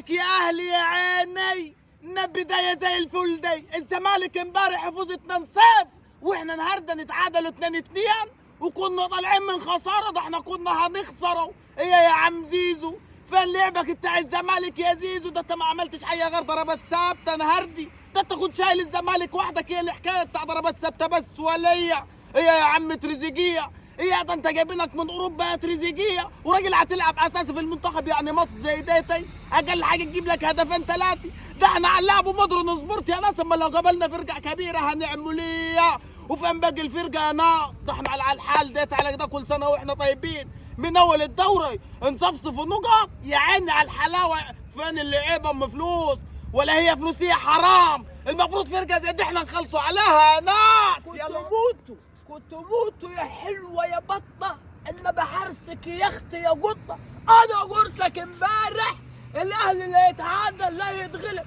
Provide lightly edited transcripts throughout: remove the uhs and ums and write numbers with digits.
لك يا اهلي يا عيني بداية زي الفل دي. الزمالك امبارح فوز 2-0 واحنا النهارده نتعادلوا 2-2 وكنا طالعين من خساره. ده احنا كنا هنخسروا. ايه يا عم زيزو فين لعبك بتاع الزمالك يا زيزو؟ ده انت ما عملتش حاجه غير ضربات ثابته نهاردي. ده انت كنت شايل الزمالك وحدك. هي الحكايه بتاع ضربات ثابته بس ولا هي؟ ايه يا عم تريزيجيه؟ ايه ده انت جايبينك من اوروبا يا تريزيجيه وراجل هتلعب اساسي في المنتخب؟ يعني ماتش زي ديتي اقل حاجه تجيب لك هدفين ثلاثه. ده احنا هنلعبوا مودرن سبورت يا ناس. اما لو قابلنا فرقه كبيره هنعمل ايه؟ وفين باقي الفرقه يا ناس؟ ده احنا على الحال ديت على كده كل سنه واحنا طيبين. من اول الدوري نصفصف نقط يا عيني على الحلاوه. فين اللعيبه ام فلوس ولا هي فلوس؟ هي حرام. المفروض فرقه زي دي احنا نخلصوا عليها يا ناس. يلا كنتوا موتوا يا حلوه يا بطه ان بحرسك يا اختي يا قطه. انا قلت لك امبارح الاهلي لا يتعادل لا يتغلب.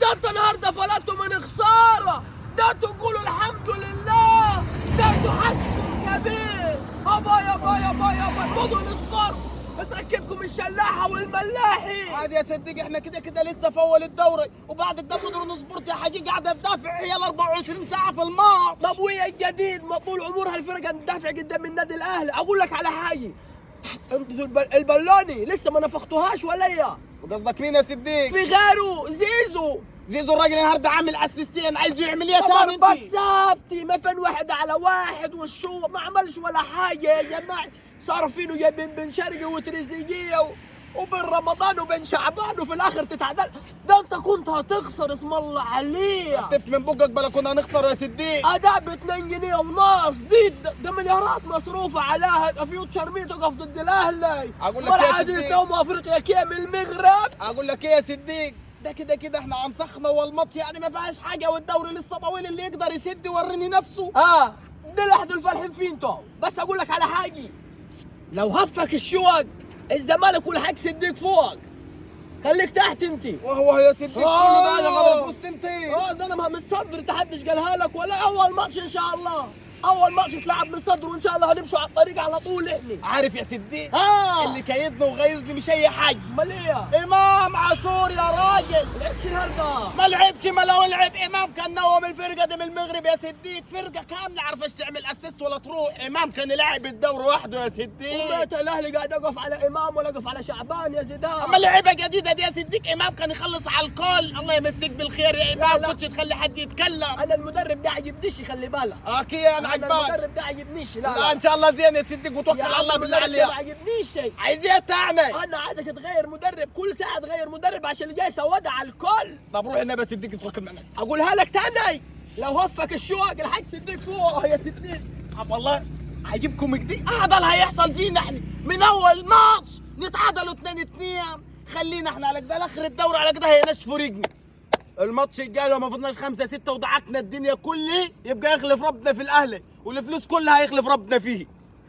ده انت النهارده فلتوا من خساره. ده تقولوا الحمد لله. ده حسن كبير. ابا يابا يابا يابا مدن سبورت بتركبكم الشلاحه والملاحي. عادي يا صديقي احنا كده كده لسه في اول الدوري وبعد كده مدن سبورت يا حاجي قاعده تدافع عيال 24 ساعه في الماتش. طب ويا الجديد ما طول عمرها الفرقه تدافع قدام النادي الاهلي. اقول لك على حاجه، انتوا البلوني لسه ما نفختوهاش ولا يا؟ قصدك مين يا صديق؟ في غيره زيزو. زيزو الراجل النهارده عامل اسيستين عايزه يعمل ايه تاني؟ ضربات ثابته ما فين واحد على واحد والشو ما عملش ولا حاجه يا جماعه. صارفينه جايبين بن شرقي وتريزيجيه وبن رمضان وبن شعبان وفي الاخر تتعادل. ده انت كنت هتخسر اسم الله عليك. تف من بقك بلا كنا هنخسر يا صديق. اداء ب 2 جنيه ونص دي ده مليارات مصروفه عليها. فيوتشر مين تقف ضد الاهلي؟ اقول لك ايه يا صديق؟ يوم افريقيا كام المغرب؟ اقول لك ايه يا صديق؟ ده كده كده احنا عن صخمه والماتش يعني ما فيهاش حاجه والدوري لسه طويل. اللي يقدر يسد يوريني نفسه. ده اللي احنا الفالحين فيه انتوا. بس اقول لك على حاجه، لو هفك الشوق الزمالك والحق سديك فوق. خليك تحت انت. وهو يا صديق كله ده غير فزت انت. ده انا متصدر تحدش قالها لك ولا اول ماتش ان شاء الله. اول ماتش تلعب من الصدر وان شاء الله هنمشوا على الطريق على طول احنا. عارف يا صديق اللي كيدنا وغيظني مش اي حاجه. امال ايه؟ امام عاشور يا راجل. لعبش النهارده. ما لعبش. ما لو لعب امام كان نوم الفرقه دي من المغرب يا صديق. فرقه كامله عارفاش تعمل اسيست ولا تروح. امام كان لاعب الدوري وحده يا صديق. ومات الاهلي قاعد يقف على امام ولا يقف على شعبان يا زيدان. اما لعيبه جديده دي يا صديق امام كان يخلص على الكل. الله يمسيك بالخير يا امام. كنتش تخلي حد يتكلم. انا المدرب ده عجبنيش خلي بالك. اكيد انا عجبان. المدرب ده عجبنيش. لا ان شاء الله زين يا صديق وتوكل على الله بالله عليك. ما عجبنيش شيء. عايز ايه تاني؟ انا عايزك تغير مدرب كل ساعه تغير مدرب عشان اللي جاي سودة على الكل. طب روح النبي يا صديق توكل معنا. اقولها لك تاني، لو هفك الشوق الحق صديق فوق. يا صديق والله هجيبكم جديد. ده اللي هيحصل فينا احنا من اول ماتش نتعادلوا 2-2. خلينا احنا على كده لاخر الدوري على كده هينشفوا رجلي. الماتش الجاي لو ما فضناش 5-6 ودعكنا الدنيا كلها يبقى يخلف ربنا في الاهلي والفلوس كلها هيخلف ربنا فيه.